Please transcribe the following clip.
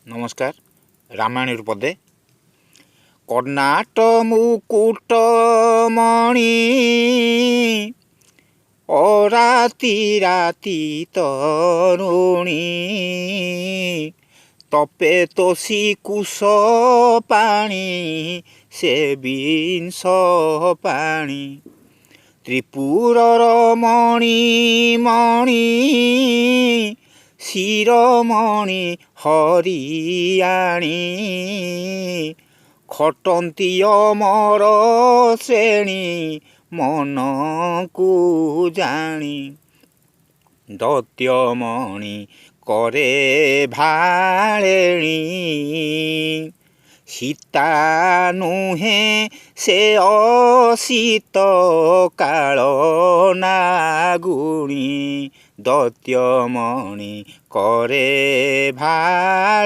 नमस्कार। रामायण पदे कर्णाट मुकुट मणि अराती राती तरुणी तपे तोषी कुश पाणी से विंश पाणी त्रिपुरर मणि मणि शिरोमणि हरियाणी खटंती अमर श्रेणी मन को जानी दत्यमणि करे भाळेणी सीता नुहे से असीत काल नागुणी दत्यमणि करे भाळे।